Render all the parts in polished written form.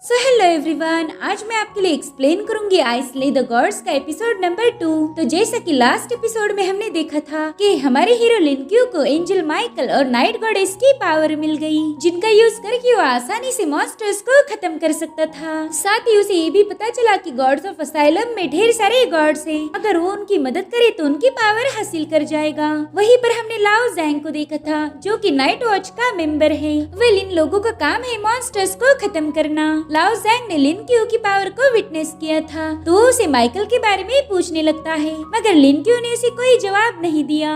Hello everyone, आज मैं आपके लिए एक्सप्लेन करूंगी आई स्ले द गॉड्स का एपिसोड नंबर 2। तो जैसा कि लास्ट एपिसोड में हमने देखा था कि हमारे हीरो लिनक्यू को एंजल माइकल और नाइट गॉडेस की पावर मिल गई, जिनका यूज करके वो आसानी से मॉन्स्टर्स को खत्म कर सकता था। साथ ही उसे ये भी पता चला कि गॉड्स ऑफ असाइलम में ढेर सारे गॉड्स हैं, अगर वो उनकी मदद करे तो उनकी पावर हासिल कर जाएगा। वहीं पर हमने लाओ जैंग को देखा था, जो कि नाइट वॉच का मेंबर है। वेल, इन लोगों का काम है मॉन्स्टर्स को खत्म करना। लाओ जैंग ने लिनक्यू की पावर को विटनेस किया था, तो उसे माइकल के बारे में पूछने लगता है, मगर लिनक्यू ने उसे कोई जवाब नहीं दिया।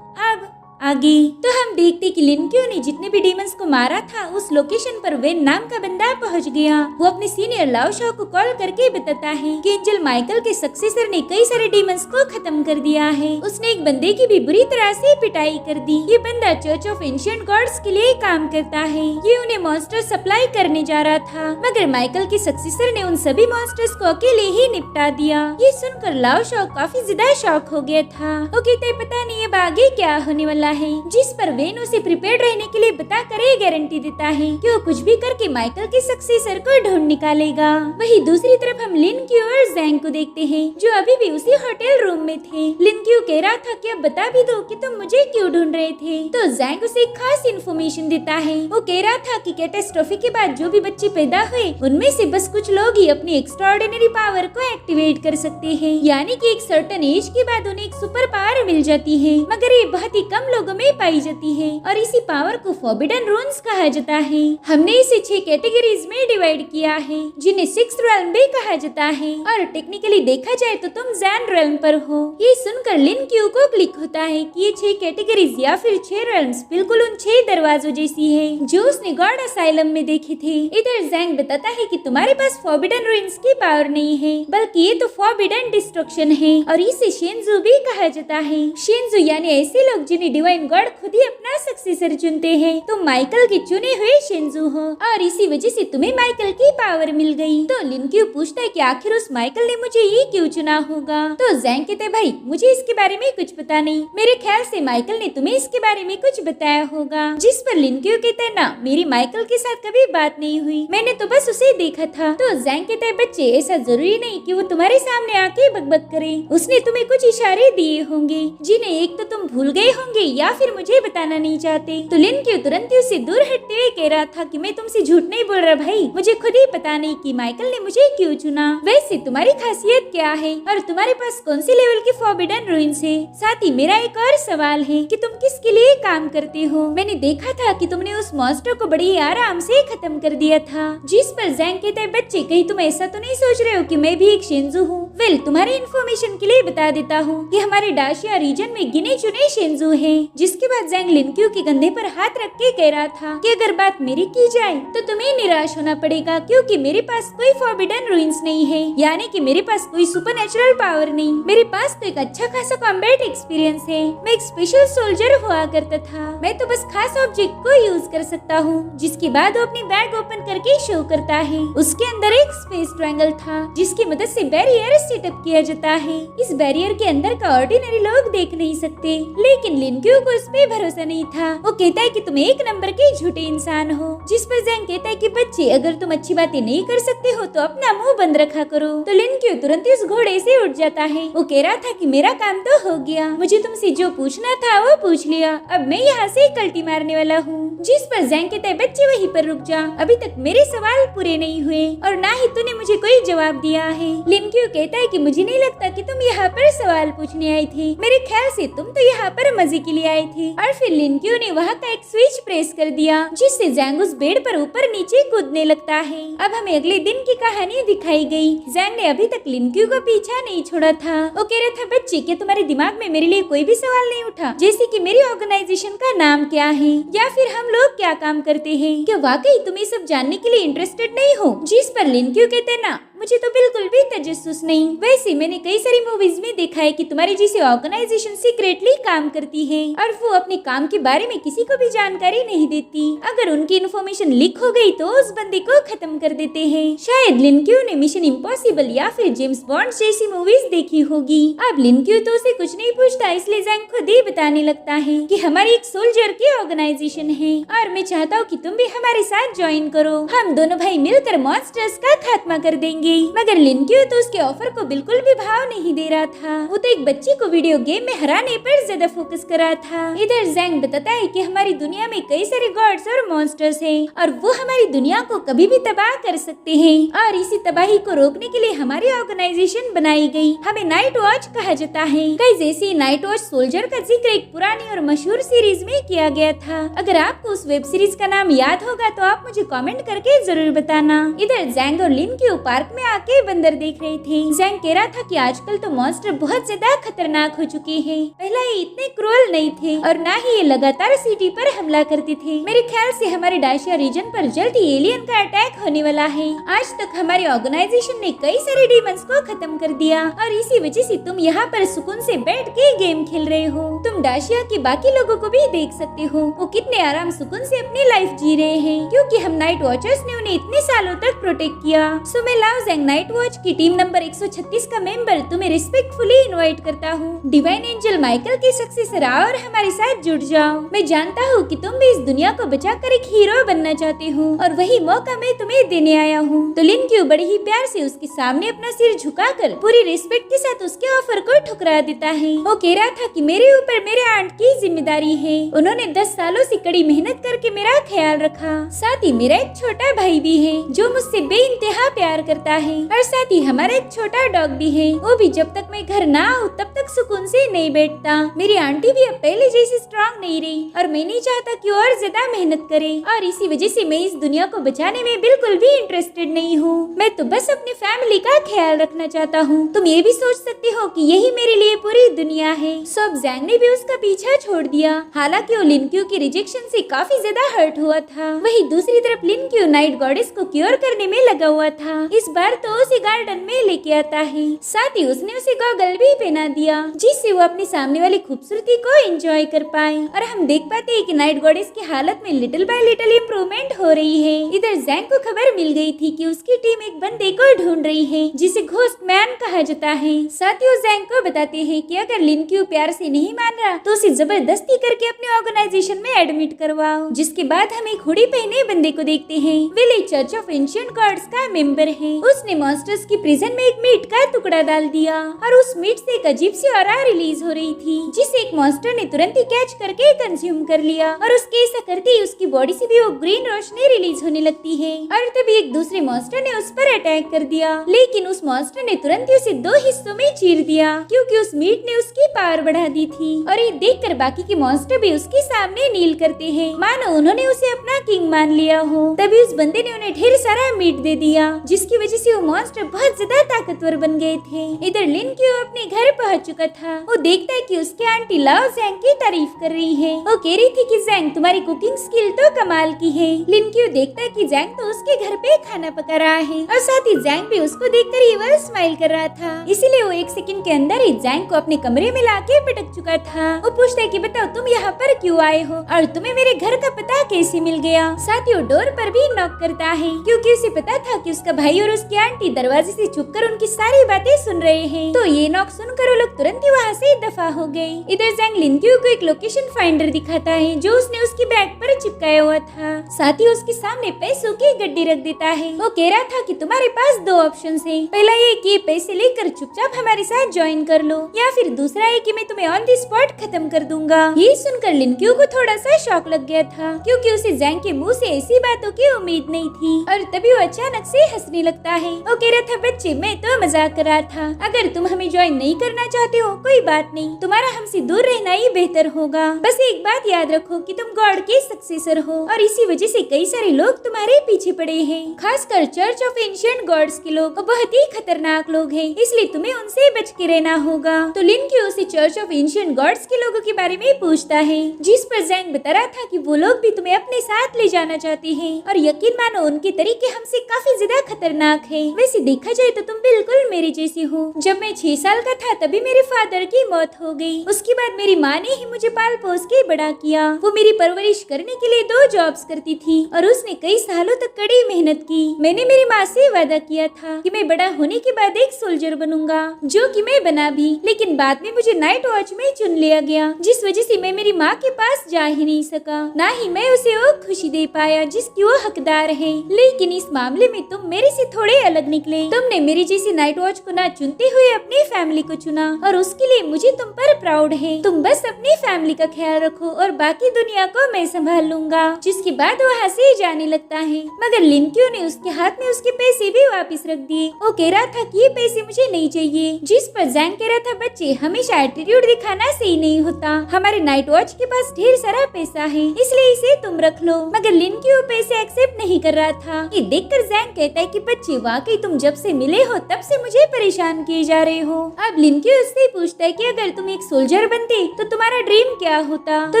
अब आगे तो हम देखते कि लिनक्यू ने जितने भी डीमंस को मारा था, उस लोकेशन पर वेन नाम का बंदा पहुंच गया। वो अपने सीनियर लाओ शो को कॉल करके बताता है कि एंजल माइकल के सक्सेसर ने कई सारे डीमंस को खत्म कर दिया है। उसने एक बंदे की भी बुरी तरह से पिटाई कर दी। ये बंदा चर्च ऑफ एंशिएंट गॉड्स के लिए काम करता है। ये उन्हें मॉन्स्टर सप्लाई करने जा रहा था, मगर माइकल के सक्सेसर ने उन सभी मॉन्स्टर्स को अकेले ही निपटा दिया। ये सुनकर लाओ शो काफी ज्यादा शॉक हो गया था। वो कहता है, पता नहीं अब आगे क्या होने वाला है, जिस पर वेन उसे प्रिपेयर्ड रहने के लिए बताकर ये गारंटी देता है कि वो कुछ भी करके माइकल के सक्सेसर को ढूंढ निकालेगा। वहीं दूसरी तरफ हम लिनक्यू और जैंग को देखते हैं, जो अभी भी उसी होटल रूम में थे। लिनक्यू कह रहा था कि अब बता भी दो कि तुम मुझे क्यों ढूंढ रहे थे, तो जैंग उसे एक खास इन्फॉर्मेशन देता है। वो कह रहा था कि कैटास्ट्रोफे के बाद जो भी बच्चे पैदा हुए, उनमें से बस कुछ लोग ही अपनी एक्स्ट्राऑर्डिनरी पावर को एक्टिवेट कर सकते हैं, यानी कि एक सर्टेन एज के बाद उन्हें एक सुपर पावर मिल जाती है, मगर ये बहुत ही कम लोगों में पाई जाती है और इसी पावर को फॉरबिडन रून्स कहा जाता है। हमने इसे 6 कैटेगरीज में डिवाइड किया है, जिन्हें 6th रेल्म भी कहा जाता है, और टेक्निकली देखा जाए तो तुम जैन रेल्म पर हो। ये सुनकर लिनक्यू को क्लिक होता है कि ये 6 कैटेगरीज या फिर 6 रेल्म्स बिल्कुल उन 6 दरवाजों जैसी है जो उसने गॉड असाइलम में देखे थे। इधर जैंग बताता है कि तुम्हारे पास फॉरबिडन रून्स की पावर नहीं है, बल्कि ये तो फॉरबिडन डिस्ट्रक्शन है, और इसे शेंजू भी कहा जाता है। शेंजू यानी ऐसे लोग जिन्हें डिवाइन गॉड खुद ही अपना सक्सेसर चुनते हैं। तो माइकल के चुने हुए शेंजू हो, और इसी वजह से तुम्हें माइकल की पावर मिल गई। तो लिनक्यू पूछता है कि आखिर उस माइकल ने मुझे ये क्यों चुना होगा। तो जैंग कहते हैं, भाई मुझे इसके बारे में कुछ पता नहीं, मेरे ख्याल से माइकल ने तुम्हें इसके बारे में कुछ बताया होगा। जिस पर लिनक्यू कहता है, ना मेरी माइकल के साथ कभी बात नहीं हुई, मैंने तो बस उसे देखा था। तो जैंग कहता है, बच्चे ऐसा जरूरी नहीं कि वो तुम्हारे सामने आके बकबक करे, उसने तुम्हें कुछ इशारे दिए होंगे जिन्हें एक तो तुम भूल गए होंगे या फिर मुझे बताना नहीं चाहते। तो लिनक्यू तुरंत ही उससे दूर हटते हुए कह रहा था कि मैं तुमसे झूठ नहीं बोल रहा भाई, मुझे खुद ही पता नहीं कि माइकल ने मुझे क्यों चुना। वैसे तुम्हारी खासियत क्या है और तुम्हारे पास कौन सी लेवल के फॉरबिडन रूइंस है। साथ ही मेरा एक और सवाल है कि तुम किसके लिए काम करते हो। मैंने देखा था कि तुमने उस मॉन्स्टर को बड़ी आराम से खत्म कर दिया था। जिस पर जैंग कहता है, बच्चे कहीं तुम ऐसा तो नहीं सोच रहे हो कि मैं भी एक शेंजू हूँ। वेल, तुम्हारी इन्फॉर्मेशन के लिए बता देता हूँ कि हमारे डाशिया रीजन में गिने चुने शेंजू हैं। जिसके बाद जैंग लिनक्यू के कंधे पर हाथ रख के कह रहा था कि अगर बात मेरी की जाए तो तुम्हें निराश होना पड़ेगा, क्योंकि मेरे पास कोई फॉरबिडन रूइंस नहीं है, यानी कि मेरे पास कोई सुपरनेचुरल पावर नहीं। मेरे पास तो एक अच्छा खासा कॉम्बैट एक्सपीरियंस है, मैं एक स्पेशल सोल्जर हुआ करता था। मैं तो बस खास ऑब्जेक्ट को यूज कर सकता हूँ, जिसके बाद वो अपनी बैग ओपन करके शो करता है। उसके अंदर एक स्पेस ट्रायंगल था, जिसकी मदद से बैरियर सेटअप किया जाता है। इस बैरियर के अंदर का ऑर्डिनरी लोग देख नहीं सकते, लेकिन लिनक्यू को उस पे भरोसा नहीं था। वो कहता है कि तुम एक नंबर के झूठे इंसान हो। जिस पर जैंग कहता है कि बच्चे अगर तुम अच्छी बातें नहीं कर सकते हो तो अपना मुंह बंद रखा करो। तो लिनक्यू तुरंत ही उस घोड़े से उठ जाता है। वो कह रहा था कि मेरा काम तो हो गया, मुझे तुमसे जो पूछना था वो पूछ लिया, अब मैं यहाँ से कल्टी मारने वाला हूँ। जिस पर जैंग कहता है, बच्चे वहीं पर रुक जा, अभी तक मेरे सवाल पूरे नहीं हुए और ना ही तूने मुझे कोई जवाब दिया है। लिनक्यू कहता है कि मुझे नहीं लगता कि तुम यहाँ पर सवाल पूछने आए थे, मेरे ख्याल से तुम तो यहाँ पर मजे के लिए आए थे। और फिर लिनक्यू ने वहाँ का एक स्विच प्रेस कर दिया, जिससे जैंग उस बेड पर ऊपर नीचे कूदने लगता है। अब हमें अगले दिन की कहानी दिखाई गई। जैंग ने अभी तक लिनक्यू का पीछा नहीं छोड़ा था। वो कह रहा था, बच्चे क्या तुम्हारे दिमाग में मेरे लिए कोई भी सवाल नहीं उठा, जैसे कि मेरी ऑर्गेनाइजेशन का नाम क्या है या फिर हम लोग क्या काम करते हैं। क्या वाकई तुम ये सब जानने के लिए इंटरेस्टेड नहीं हो। जिस पर लिनक्यू कहते ना, मुझे तो बिल्कुल भी तजस्सुस नहीं। वैसे मैंने कई सारी मूवीज में देखा है कि तुम्हारी जैसी ऑर्गेनाइजेशन सीक्रेटली काम करती है और वो अपने काम के बारे में किसी को भी जानकारी नहीं देती। अगर उनकी इन्फॉर्मेशन लीक हो गई तो उस बंदे को खत्म कर देते हैं। शायद लिनक्यू ने मिशन इम्पॉसिबल या फिर जेम्स बॉन्ड जैसी मूवीज देखी होगी। अब लिनक्यू तो उसे कुछ नहीं पूछता, इसलिए जैंग खुद ही बताने लगता है कि हमारी एक सोल्जर की ऑर्गेनाइजेशन है और मैं चाहता हूँ कि तुम भी हमारे साथ ज्वाइन करो। हम दोनों भाई मिलकर मॉन्स्टर्स का खात्मा कर देंगे। मगर लिनक्यू तो उसके ऑफर को बिल्कुल भी भाव नहीं दे रहा था। वो तो एक बच्ची को वीडियो गेम में हराने पर ज्यादा फोकस कर रहा था। इधर जैंग बताता है कि हमारी दुनिया में कई सारे गॉड्स और मॉन्स्टर्स हैं और वो हमारी दुनिया को कभी भी तबाह कर सकते हैं और इसी तबाही को रोकने के लिए हमारी ऑर्गेनाइजेशन बनाई गई। हमें नाइट वॉच कहा जाता है। कई जैसी नाइट वॉच सोल्जर का जिक्र एक पुरानी और मशहूर सीरीज में किया गया था। अगर आपको उस वेब सीरीज का नाम याद होगा तो आप मुझे कमेंट करके जरूर बताना। इधर जैंग और लिनक्यू पार्क में आके बंदर देख रहे थे। जैंग कह रहा था कि आजकल तो मॉन्स्टर बहुत ज्यादा खतरनाक हो चुके हैं। पहला ये इतने क्रूअल नहीं थे और ना ही ये लगातार सिटी पर हमला करते थे। मेरे ख्याल से हमारे डाशिया रीजन पर जल्द ही एलियन का अटैक होने वाला है। आज तक हमारी ऑर्गेनाइजेशन ने कई सारे डीमंस को खत्म कर दिया और इसी वजह से तुम यहाँ पर सुकून से बैठ के गेम खेल रहे हो। तुम डाशिया के बाकी लोगों को भी देख सकते हो, वो कितने आराम सुकून से अपनी लाइफ जी रहे हैं क्योंकि हम नाइट वॉचर्स ने उन्हें इतने सालों तक प्रोटेक्ट किया। सो मैं लाओ जैंग नाइट वॉच की टीम नंबर 136 का मेंबर तुम्हें रिस्पेक्टफुली इनवाइट करता हूँ। डिवाइन एंजल माइकल के सक्सेसर आओ और हमारे साथ जुड़ जाओ। मैं जानता हूँ कि तुम भी इस दुनिया को बचाकर एक हीरो बनना चाहते हो और वही मौका मैं तुम्हें देने आया हूँ। तो लिनक्यू बड़े ही प्यार से उसके सामने अपना सिर झुकाकर पूरी रिस्पेक्ट के साथ उसके ऑफर को ठुकरा देता है। वो कह रहा था कि मेरे ऊपर मेरे आंट की जिम्मेदारी है। उन्होंने 10 सालों से कड़ी मेहनत करके मेरा ख्याल रखा। साथ ही मेरा एक छोटा भाई भी है जो मुझसे बेइंतहा प्यार करता है और साथ ही हमारा एक छोटा डॉग भी है। वो भी जब तक मैं घर ना आऊँ तब तक सुकून से नहीं बैठता। मेरी आंटी भी अब पहले जैसी स्ट्रॉन्ग नहीं रही और मैं नहीं चाहता कि और ज्यादा मेहनत करे और इसी वजह से मैं इस दुनिया को बचाने में बिल्कुल भी इंटरेस्टेड नहीं हूँ। मैं तो बस अपनी फैमिली का ख्याल रखना चाहता हूँ। तुम ये भी सोच सकते हो कि यही मेरे लिए पूरी दुनिया है। सो अब जैंग ने भी उसका पीछा छोड़ दिया। हालांकि वो लिनक्यू की रिजेक्शन से काफी ज्यादा हर्ट हुआ था। वही दूसरी तरफ लिनक्यू नाइट गॉडेस को क्योर करने में लगा हुआ था। इस बार तो उसे गार्डन में लेके आता है। साथ ही उसने उसे गॉगल भी पहना दिया जिससे वो अपनी सामने वाली खूबसूरती को एंजॉय कर पाए और हम देख पाते हैं कि नाइट गॉडेस की हालत में लिटिल बाय लिटिल इम्प्रूवमेंट हो रही है। इधर जैंग को खबर मिल गई थी कि उसकी टीम एक बंदे को ढूंढ रही है जिसे घोस्ट मैन कहा जाता है। साथ ही वो जैंग को बताते हैं कि अगर लिनक्यू प्यार से नहीं मान रहा तो उसे जबरदस्ती करके अपने ऑर्गेनाइजेशन में एडमिट करवाओ। जिसके बाद हम एक हुडी पहने बंदे को देखते हैं। विले चर्च ऑफ एंशिएंट गॉड्स का मेंबर है। उसने मॉन्स्टर्स की प्रिजन में एक मीट का टुकड़ा डाल दिया और उस मीट से एक अजीब सी ऑरा रिलीज हो रही थी जिसे एक मॉन्स्टर ने तुरंत ही कैच करके कंज्यूम कर लिया और उसके ऐसा करते ही उसकी बॉडी से भी वो ग्रीन रोशनी रिलीज होने लगती है और तभी एक दूसरे मॉन्स्टर ने उस पर अटैक कर दिया। लेकिन उस मॉन्स्टर ने तुरंत ही उसे 2 हिस्सों में चीर दिया क्योंकि उस मीट ने उसकी पावर बढ़ा दी थी और ये देखकर बाकी के मॉन्स्टर भी उसके सामने नील करते हैं मानो उन्होंने उसे अपना किंग मान लिया हो। तभी उस बंदे ने उन्हें ढेर सारा मीट दे दिया जिसकी वजह से वो मॉन्स्टर बहुत ज्यादा ताकतवर बन गए थे। इधर लिनक्यू अपने घर पहुंच चुका था। वो देखता है कि उसकी आंटी लाओ जैंग की तारीफ कर रही है। वो कह रही थी कि जैंग तुम्हारी कुकिंग स्किल तो कमाल की है। लिनक्यू देखता है कि जैंग तो उसके घर पे खाना पका रहा है और साथ ही जैंग भी उसको देखकर इवल स्माइल कर रहा था। इसीलिए वो 1 सेकंड के अंदर ही जैंग को अपने कमरे में लाके पटक चुका था। वो पूछता है कि बताओ तुम यहाँ पर क्यों आए हो और तुम्हें मेरे घर का पता कैसे मिल गया। साथ ही वो डोर पर भी नॉक करता है क्योंकि उसे पता था कि उसका भाई और उसकी आंटी दरवाजे से छुपकर उनकी सारी बातें सुन रहे हैं। तो ये नॉक सुनकर वो लोग तुरंत ही वहाँ से दफा हो गए। इधर जैंग लिनक्यू को एक लोकेशन फाइंडर दिखाता है जो उसने उसकी बैग पर चिपकाया हुआ था। साथ ही उसके सामने पैसों की गड्डी रख देता है। वो कह रहा था कि तुम्हारे पास 2 ऑप्शन है। पहला ये कि पैसे लेकर चुपचाप हमारे साथ ज्वाइन कर लो या फिर दूसरा है कि मैं तुम्हें ऑन द स्पॉट खत्म कर दूंगा। ये सुनकर लिनक्यू को थोड़ा सा शॉक लग गया था क्योंकि उसे जैंग के मुंह से ऐसी बातों की उम्मीद नहीं थी और तभी वो अचानक से हंसने लगता है। वो कह रहा था बच्चे मैं तो मजाक कर रहा था। अगर तुम हमें ज्वाइन नहीं करना चाहते हो कोई बात नहीं, तुम्हारा हमसे दूर रहना ही बेहतर होगा। बस एक बात याद रखो कि तुम गॉड के सक्सेसर हो और इसी वजह से कई सारे लोग तुम्हारे पीछे पड़े हैं। खासकर चर्च ऑफ एंशिएंट गॉड्स के लोग बहुत ही खतरनाक लोग हैं, इसलिए तुम्हें उनसे बच के रहना होगा। तो लिन क्यू उसे चर्च ऑफ एंशिएंट गॉड्स के लोगों के बारे में पूछता है, जिस पर जैंग बता रहा था कि वो लोग भी तुम्हें अपने साथ ले जाना चाहते हैं और यकीन मानो उनके तरीके हमसे काफी ज्यादा खतरनाक है। वैसे देखा जाए तो तुम बिल्कुल मेरे जैसे हो। जब मैं 6 साल का था तभी मेरे फादर की मौत हो गई। उसके बाद मेरी माँ ने ही मुझे पाल पोस के बड़ा किया। वो मेरी परवरिश करने के लिए 2 जॉब्स करती थी और उसने कई सालों तक कड़ी मेहनत की। मैंने मेरी माँ से वादा किया था कि मैं बड़ा होने के बाद एक सोल्जर बनूंगा, जो कि मैं बना भी। लेकिन बाद में मुझे नाइट वॉच में चुन लिया गया, जिस वजह से मैं मेरी माँ के पास जा ही नहीं सका, ना ही मैं उसे वो खुशी दे पाया जिसकी वो हकदार है। लेकिन इस मामले में तुम मेरे से थोड़े अलग निकले। तुमने मेरी जैसी नाइट वॉच को ना चुनते हुए अपनी फैमिली को चुना और उसके लिए मुझे तुम पर प्राउड है। तुम बस अपनी फैमिली का ख्याल रखो और बाकी दुनिया को मैं संभाल लूंगा। जिसके बाद वो हंसे जाने लगता है, मगर लिन क्यू ने उसके हाथ में उसके पैसे भी वापस रख दिए। वो कह रहा था कि ये पैसे मुझे नहीं चाहिए, जिस पर जैंग कह रहा था बच्चे हमेशा एटीट्यूड दिखाना सही नहीं होता। हमारे नाइट वॉच के पास ढेर सारा पैसा है, इसलिए इसे तुम रख लो। मगर लिन क्यू पैसे एक्सेप्ट नहीं कर रहा था। ये देखकर जैंग कहता है कि बच्चे वाकई तुम जब से मिले हो तब से मुझे परेशान किए जा रहे हो। अब लिन क्यू उससे पूछता है कि अगर तुम एक सोल्जर बनते तो तुम्हारा ड्रीम क्या होता। तो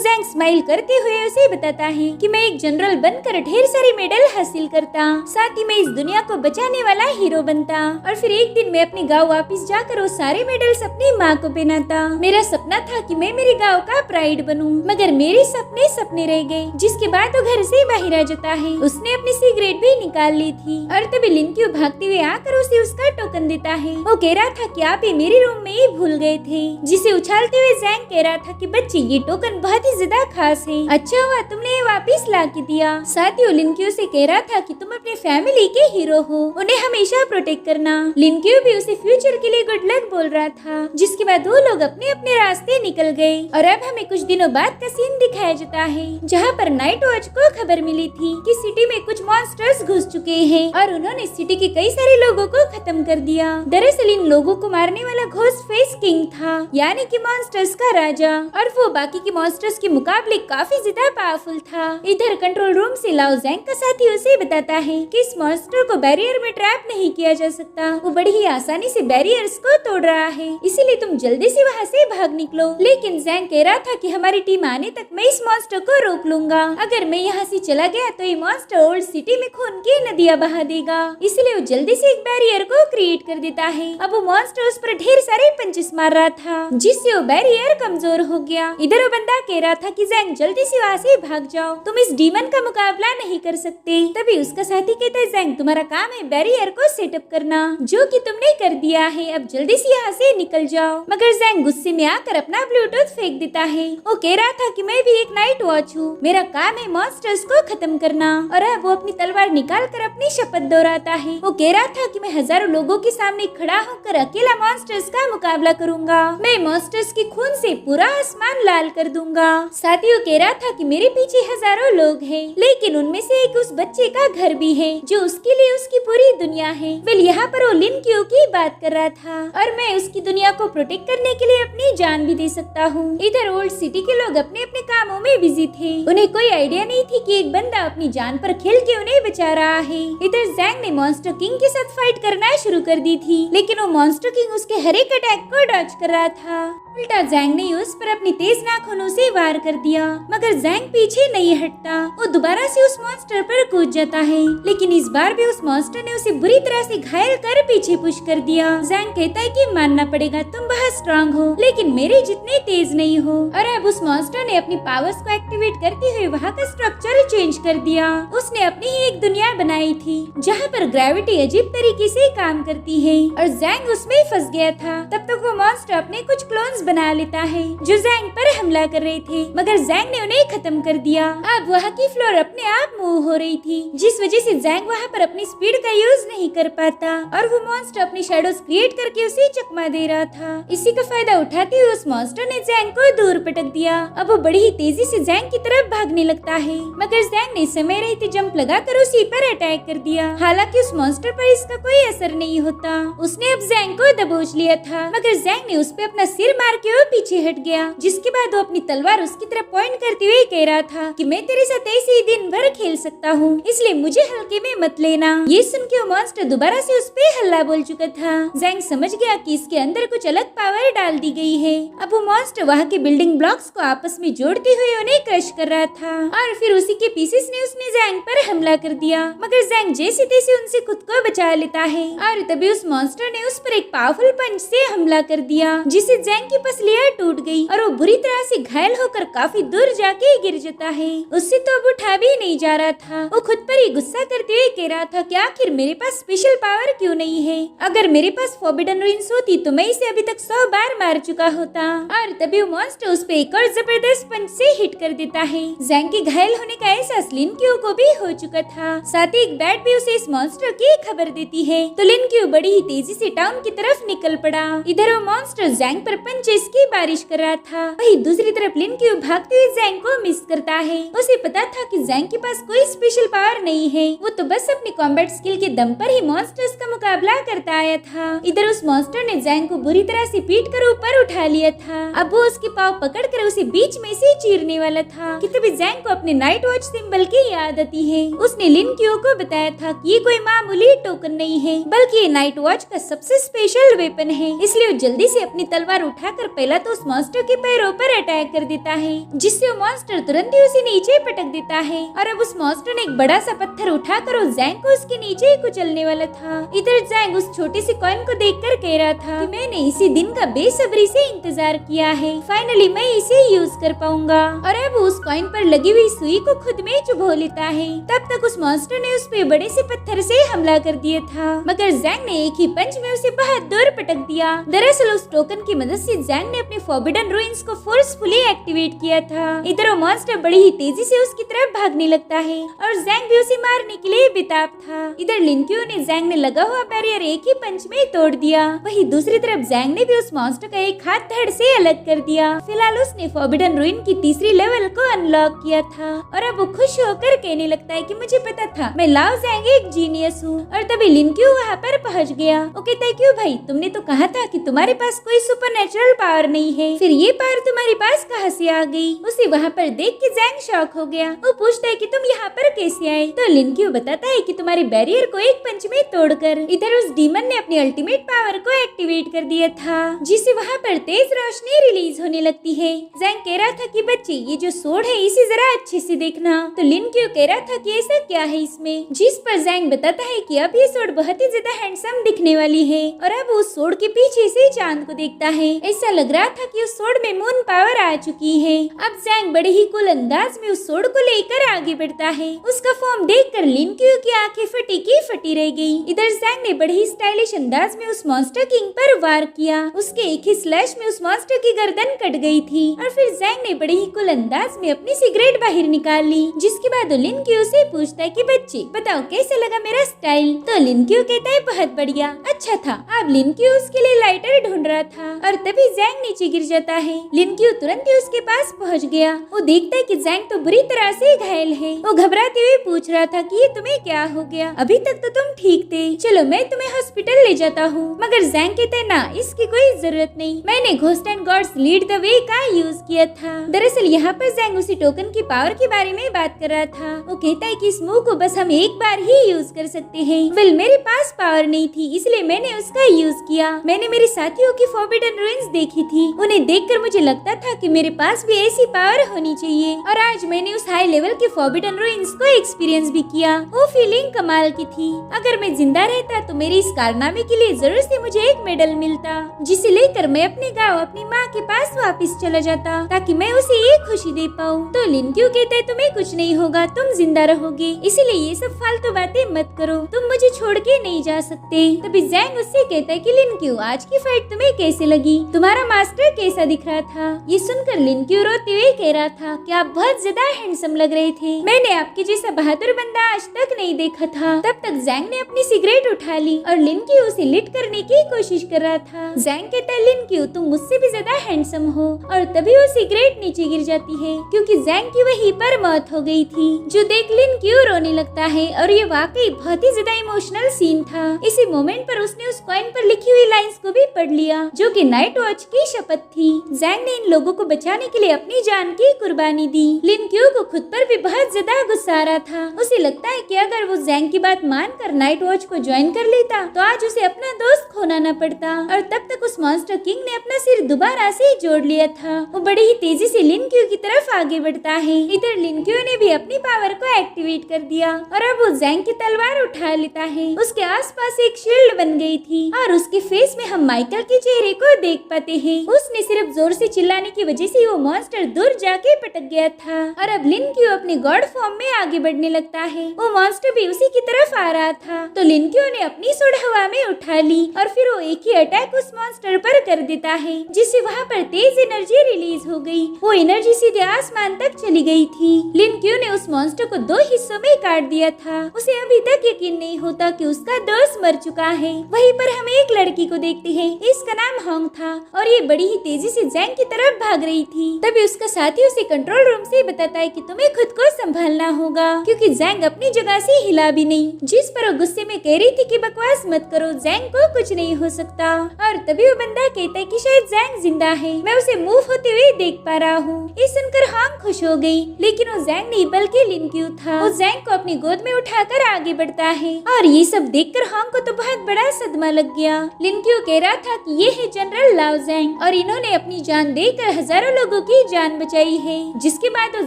जैंग स्माइल करते हुए उसे बताता है कि मैं एक जनरल बनकर ढेर सारे मेडल हासिल करता, साथ ही मैं इस दुनिया को बचाने वाला हीरो बनता और फिर एक दिन मैं अपने गाँव वापिस जाकर वो सारे मेडल्स अपनी माँ को पहनाता। मेरा सपना था कि मैं मेरे गाँव का प्राइड बनूं, मगर मेरे सपने सपने रह गए। जिसके बाद वो घर से बाहर आ जाता है। उसने अपनी सिगरेट भी निकाल ली थी और तभी लिन क्यू भागते हुए आकर उसे उसका टोकन देता है। वो कह रहा था कि आप ये मेरे रूम में ही भूल गए थे, जिसे उछालते हुए जैंग कह रहा था कि बच्चे ये टोकन बहुत ही ज्यादा खास है, अच्छा हुआ तुमने ये वापिस ला के दिया। साथ ही लिन क्यू से कह रहा था कि तुम अपने फैमिली के हीरो हो, उन्हें हमेशा प्रोटेक्ट करना। लिन क्यू भी उसे फ्यूचर के लिए गुड लक बोल रहा था। जिसके बाद वो लोग अपने अपने रास्ते निकल गए और अब हमें कुछ दिनों बाद का सीन दिखाया जाता है, जहाँ पर नाइट वॉच को खबर मिली थी कि सिटी में कुछ मॉन्स्टर्स घुस चुके हैं और उन्होंने सिटी के कई सारे लोगों को खत्म कर दिया। दरअसल इन लोगों को मारने वाला घोस्ट फेस किंग था, यानी कि मॉन्स्टर्स का राजा, और वो बाकी के मॉन्स्टर्स के मुकाबले काफी ज्यादा पावरफुल था। इधर कंट्रोल रूम से लाओ जैंग का साथी उसे बताता है कि इस मॉन्स्टर को बैरियर में ट्रैप नहीं किया जा सकता, वो बड़ी ही आसानी से बैरियर्स को तोड़ रहा है, इसीलिए तुम जल्दी से वहाँ से भाग निकलो। लेकिन जैंग कह रहा था कि हमारी टीम आने तक मैं इस मॉन्स्टर को रोक लूंगा। अगर मैं यहाँ से चला गया तो ये मॉन्स्टर ओल्ड सिटी में खून की नदियाँ बहा देगा, इसलिए वो जल्दी से एक बैरियर को क्रिएट कर देता है। अब वो मॉन्स्टर उस पर ढेर सारे पंचेस मार रहा था, जिससे वो बैरियर कमजोर हो गया। इधर वो बंदा कह रहा था कि जैंग जल्दी से वहाँ से भाग जाओ, तुम इस डीमन का मुकाबला नहीं कर सकते। तभी उसका साथी कहता है जैंग तुम्हारा काम है बैरियर को सेटअप करना, जो कि तुमने कर दिया है, अब जल्दी से यहाँ से निकल जाओ। मगर जैंग गुस्से में आकर अपना ब्लूटूथ फेंक देता है। वो कह रहा था कि मैं भी एक नाइट वॉच हूँ, मेरा काम है मॉन्स्टर्स को खत्म करना, और अब वो अपनी तलवार निकाल कर अपनी शपथ दोहराता है। वो कह रहा था कि मैं हजारों लोगों के सामने खड़ा होकर अकेला मॉन्स्टर्स का मुकाबला करूंगा, मैं मॉन्स्टर्स के खून से पूरा आसमान लाल कर दूंगा। साथ ही वो कह रहा था कि मेरे पीछे हजारों लोग हैं, लेकिन उनमें से एक उस बच्चे का घर भी है जो उसके लिए उसकी पूरी दुनिया है। वेल यहाँ पर वो लिन क्यू की बात कर रहा था और मैं उसकी दुनिया को प्रोटेक्ट करने के लिए अपनी जान भी दे सकता हूँ। इधर ओल्ड सिटी के लोग अपने अपने कामों में बिजी थे, उन्हें कोई आइडिया नहीं थी कि एक बंदा अपनी जान पर खेल के उन्हें बचा रहा है। इधर जैंग ने मॉन्स्टर किंग के साथ फाइट करना शुरू कर दी थी, लेकिन वो मॉन्स्टर किंग उसके हर एक अटैक को डॉज कर रहा था। उल्टा जैंग ने उस पर अपनी तेज नाखूनों से वार कर दिया, मगर जैंग पीछे नहीं हटता। वो दोबारा से उस मॉन्स्टर पर कूद जाता है, लेकिन इस बार भी उस मॉन्स्टर ने उसे बुरी तरह से घायल कर पीछे पुश कर दिया। जैंग कहता है कि मानना पड़ेगा तुम बहुत स्ट्रांग हो, लेकिन मेरे जितने तेज नहीं हो। और अब उस मॉन्स्टर ने अपनी पावर्स को एक्टिवेट करते हुए वहाँ का स्ट्रक्चर चेंज कर दिया। उसने अपनी ही एक दुनिया बनाई थी जहाँ पर ग्रेविटी अजीब तरीके से काम करती है, और जैंग उसमें फंस गया था। तब तक वो मॉन्स्टर अपने कुछ क्लोन्स बना लेता है जो जैंग पर हमला कर रहे थे, मगर जैंग ने उन्हें खत्म कर दिया। अब वहाँ की फ्लोर अपने आप मूव हो रही थी, जिस वजह से जैंग वहाँ पर अपनी स्पीड का यूज नहीं कर पाता, और वो मॉन्स्टर अपनी शैडोज क्रिएट करके उसे चकमा दे रहा था। इसी का फायदा उठाते हुए उस मॉन्स्टर ने जैंग को दूर पटक दिया। अब वो बड़ी ही तेजी से जैंग की तरफ भागने लगता है, मगर जैंग ने समय रहते जंप लगाकर उसी पर अटैक कर दिया। हालांकि उस मॉन्स्टर पर इसका कोई असर नहीं होता, उसने अब जैंग को दबोच लिया था, मगर जैंग ने उस पे अपना सिर मार के वो पीछे हट गया। जिसके बाद वो अपनी तलवार उसकी तरफ पॉइंट करते हुए कह रहा था कि मैं तेरे साथ ऐसे ही दिन भर खेल सकता हूँ, इसलिए मुझे हल्के में मत लेना। ये सुन के वो मॉन्स्टर दोबारा से उस पे हल्ला बोल चुका था। जैंग समझ गया कि इसके अंदर कुछ अलग पावर डाल दी गई है। अब वो मॉन्स्टर वहाँ के बिल्डिंग ब्लॉक्स को आपस में जोड़ते हुए उन्हें क्रश कर रहा था और फिर उसी के पीसेस ने उसने जैंग पर हमला कर दिया, मगर जैंग जैसे तैसे उनसे खुद को बचा लेता है और तभी उस मॉन्स्टर ने उस पर एक पावरफुल पंच से हमला कर दिया, जिससे जैंग की पसलियां टूट गई और वो बुरी तरह से घायल होकर काफी दूर जाके गिर जाता है। उससे तो अब उठा भी नहीं जा रहा था। वो खुद पर ही गुस्सा करते हुए कह रहा था कि आखिर मेरे पास स्पेशल पावर क्यों नहीं है? अगर मेरे पास फॉरबिडन रुइंस होती तो मैं इसे अभी तक 100 बार मार चुका होता। और तभी वो मॉन्स्टर उस पे एक और जबरदस्त पंच से हिट कर देता है। जैंग के घायल होने का एहसास लिनक्यू को भी हो चुका था। साथ ही एक बैट भी उसे इस मॉन्स्टर की खबर देती है तो लिनक्यू बड़ी ही तेजी से टाउन की तरफ निकल पड़ा। इधर वो मॉन्स्टर जैंग पर पंचेस की बारिश कर रहा था, वही दूसरी तरफ लिनक्यू भागते हुए जैंग को मिस करता है। उसे पता था कि जैंग के पास कोई स्पेशल पावर नहीं है, वो तो बस अपनी कॉम्बैट स्किल के दम पर ही मॉन्स्टर्स का मुकाबला करता आया था। इधर उस मॉन्स्टर ने जैंग को बुरी तरह से पीट कर ऊपर उठा लिया था। अब वो उसके पाँव पकड़कर उसे बीच में से चीरने वाला था कि तभी जैंग को अपने नाइट वॉच सिंबल की याद आती है। उसने लिनक्यू को बताया था कि ये कोई मामूली टोकन नहीं है, बल्कि ये नाइट वॉच का सबसे स्पेशल वेपन है। इसलिए वो जल्दी से अपनी तलवार उठाकर पहला तो उस मॉन्स्टर के पैरों पर अटैक कर देता है, जिससे वो मॉन्स्टर तुरंत ही उसे नीचे पटक देता है। और अब उस मॉन्स्टर ने एक बड़ा सा पत्थर उठाकर उस जैंग को उसके नीचे ही कुचलने वाला था। इधर जैंग उस छोटे से कॉइन को देखकर कह रहा था कि मैंने इसी दिन का बेसब्री से इंतजार किया है, फाइनली मैं इसे यूज कर पाऊंगा। और अब उस कॉइन पर लगी हुई सुई को खुद में चुभो लेता है। तब तक उस मॉन्स्टर ने उस पे बड़े से पत्थर से हमला कर दिया था, मगर जैंग ने एक ही पंच में उसे बहुत दूर पटक दिया। दरअसल उस टोकन की मदद से जैंग ने अपने फॉरबिडन रुइंस को फोर्सफुली एक्टिवेट किया था। इधर वो मॉन्स्टर बड़ी ही तेजी से उसकी तरफ भागने लगता है और जैंग भी उसे मारने के लिए बेताब था। इधर लिनक्यू ने जैंग ने लगा हुआ बैरियर एक ही पंच में तोड़ दिया, वही दूसरी तरफ जैंग ने भी उस मॉन्स्टर का एक हाथ धड़ से अलग कर दिया। फिलहाल उसने फॉरबिडन रुइन की तीसरी लेवल को अनलॉक किया था और अब वो खुश होकर कहने लगता है कि मुझे पता था मैं लाओ जैंग एक जीनियस हूँ। और तभी लिनक्यू वहाँ पर पहुँच गया। वो कहता है क्यों भाई, तुमने तो कहा था कि तुम्हारे पास कोई सुपरनेचुरल पावर नहीं है, फिर ये पावर तुम्हारे पास कहाँ से आ गई? उसे वहाँ पर देख के जैंग शॉक हो गया। वो पूछता है कि तुम यहाँ पर कैसे आए? तो लिनक्यू बताता है कि तुम्हारे बैरियर को एक पंच में तोड़कर इधर उस डीमन ने अपनी अल्टीमेट पावर को एक्टिवेट कर दिया था, जिससे वहाँ पर तेज रोशनी रिलीज होने लगती है। जैंग कह रहा था कि बच्चे ये जो सोड है इसे जरा अच्छे से देखना। तो लिनक्यू कह रहा था कि ऐसा क्या है इसमें, जिस पर जैंग बताता है कि अब ये सोड बहुत ही ज्यादा हैंडसम दिखने वाली है। और अब उस सोड के पीछे से चांद को देखता है। ऐसा लग रहा था कि उस सोड में मून पावर आ चुकी है। अब जैंग बड़े ही कूल अंदाज में उस सोड को लेकर आगे बढ़ता है। उसका फॉर्म देखकर लिनक्यू की आंखें फटी की फटी रह गई। इधर जैंग ने बड़े ही स्टाइलिश अंदाज में उस मॉन्स्टर किंग पर वार किया। उसके एक ही स्लैश में उस मॉन्स्टर की गर्दन कट गई थी और फिर जैंग ने बड़े ही कूल अंदाज में अपनी सिगरेट बाहर निकाल ली। जिसके बाद लिनक्यू से पूछता है कि बच्चे बताओ कैसे लगा मेरा स्टाइल? तो लिनक्यू कहता है बहुत बढ़िया, अच्छा था। अब लिनक्यू उसके लिए लाइटर ढूंढ रहा था और तभी जैंग नीचे गिर जाता है। लिनक्यू तुरंत ही उसके पास पहुंच गया। वो देखता है कि जैंग तो बुरी तरह से घायल है। वो घबराते हुए पूछ रहा था कि ये तुम्हें क्या हो गया? अभी तक तो तुम ठीक थे, चलो मैं तुम्हें हॉस्पिटल ले जाता हूँ। मगर जैंग कहता है ना, इसकी कोई जरूरत नहीं, मैंने ghost and gods lead the way का यूज किया था। दरअसल यहाँ पर जैंग उसी टोकन की पावर के बारे में बात कर रहा था। वो कहता है कि इस मूव को बस हम एक बार ही यूज कर सकते हैं। वेल मेरे पास पावर नहीं थी, इसलिए मैंने उसका यूज किया। मैंने मेरे साथियों की फॉरबिडन रुइंस देखी थी, उन्हें देखकर मुझे लगता था कि मेरे पास भी ऐसी पावर होनी चाहिए। और आज मैंने उस हाई लेवल के फॉरबिडन रुइंस को एक्सपीरियंस भी किया। वो फीलिंग कमाल की थी। अगर मैं जिंदा रहता तो मेरे इस कारनामे के लिए जरूर से मुझे एक मेडल मिलता, जिसे लेकर मैं अपने गाँव अपनी माँ के पास वापस चला जाता, ताकि मैं उसे ये खुशी दे पाऊँ। तो लिनक्यू कहता है तुम्हें कुछ नहीं होगा, तुम जिंदा रहोगे, इसीलिए ये सब फालतू बातें मत करो, तुम मुझे छोड़ के नहीं जा सकते। तभी जैंग उससे कहता है कि लिनक्यू आज की फाइट तुम्हें कैसे लगी? तुम्हारा मास्टर कैसा दिख रहा था? ये सुनकर लिनक्यू रोते हुए कह रहा था कि आप बहुत ज्यादा हैंडसम लग रहे थे, मैंने आपके जैसा बहादुर बंदा आज तक नहीं देखा था। तब तक जैंग ने अपनी सिगरेट उठा ली और लिनक्यू उसे लिट करने की कोशिश कर रहा था। जैंग कहता है लिनक्यू तुम मुझसे भी ज्यादा हैंडसम हो, और तभी वो सिगरेट नीचे गिर जाती है क्योंकि जैंग की वहीं पर मौत हो गई थी, जो देख लिनक्यू रोने लगता है। और ये वाकई बहुत ही ज्यादा इमोशनल सीन था। इसी मोमेंट पर उसने उस कॉइन पर लिखी हुई लाइंस को भी पढ़ लिया जो कि नाइट वॉच की शपथ थी। जैंग ने इन लोगों को बचाने के लिए अपनी जान की कुर्बानी दी। लिनक्यू को खुद पर भी बहुत ज्यादा गुस्सा आ रहा था। उसे लगता है कि अगर वो जैंग की बात मानकर नाइट वॉच को ज्वाइन कर लेता तो आज उसे अपना दोस्त खोना न पड़ता। और तब तक उस मॉन्स्टर किंग ने अपना सिर दोबारा से जोड़ लिया था। वो बड़ी ही तेजी से लिनक्यू की तरफ आगे बढ़ता है। इधर लिनक्यू ने भी अपनी पावर को एक्टिवेट कर दिया और अब वो जैंग की तलवार उठा लेता है। उसके आसपास एक शील्ड बन गई थी और उसके फेस में हम माइकल के चेहरे को देख पाते हैं। उसने सिर्फ जोर से चिल्लाने की वजह से वो मॉन्स्टर दूर जाके पटक गया था। और अब लिनक्यू अपने गॉड फॉर्म में आगे बढ़ने लगता है। वो मॉन्स्टर भी उसी की तरफ आ रहा था तो लिनक्यू ने अपनी सूंड हवा में उठा ली और फिर वो एक ही अटैक उस मॉन्स्टर पर कर देता है, जिससे वहाँ पर तेज एनर्जी रिलीज हो गई। वो एनर्जी सीधे आसमान तक चली गई थी। लिनक्यू ने उस मॉन्स्टर को 2 हिस्सों में काट दिया था। उसे अभी तक यकीन नहीं होता कि उसका दोस्त मर चुका है। वहीं पर हम एक लड़की को देखते हैं, इसका नाम होंग था और ये बड़ी ही तेजी से जैंग की तरफ भाग रही थी। तभी उसका साथी उसे कंट्रोल रूम से बताता है कि तुम्हें खुद को संभालना होगा क्योंकि जैंग अपनी जगह से हिला भी नहीं, जिस पर वो गुस्से में कह रही थी कि बकवास मत करो, जैंग को कुछ नहीं हो सकता। और तभी वो बंदा कहता है कि शायद जैंग जिंदा है, मैं उसे मूव होते हुए देख पा रहा हूँ। ये सुनकर होंग खुश हो गई, लेकिन वो जैंग नहीं बल्कि लिनक्यू था। वो जैंग को अपनी गोद में उठाकर आगे बढ़ता है और ये सब देखकर होंग को तो बहुत बड़ा सदमा लग गया। लिनक्यू कह रहा था कि ये है जनरल लाओ जैंग और इन्होंने अपनी जान देकर हजारों लोगों की जान बचाई है। जिसके बाद वो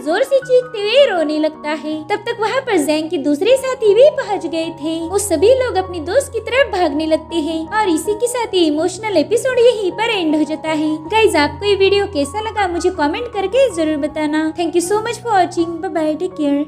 जोर से चीखते हुए रोने लगता है। तब तक वहाँ पर जैंग के दूसरे साथी भी पहुँच गए थे। वो सभी लोग अपनी दोस्त की तरफ भागने लगते हैं और इसी के साथ ये इमोशनल एपिसोड यहीं पर एंड हो जाता है। गाइज आपको ये वीडियो कैसा लगा मुझे कमेंट करके जरूर बताना। Thank you so much for watching. Bye bye, take care.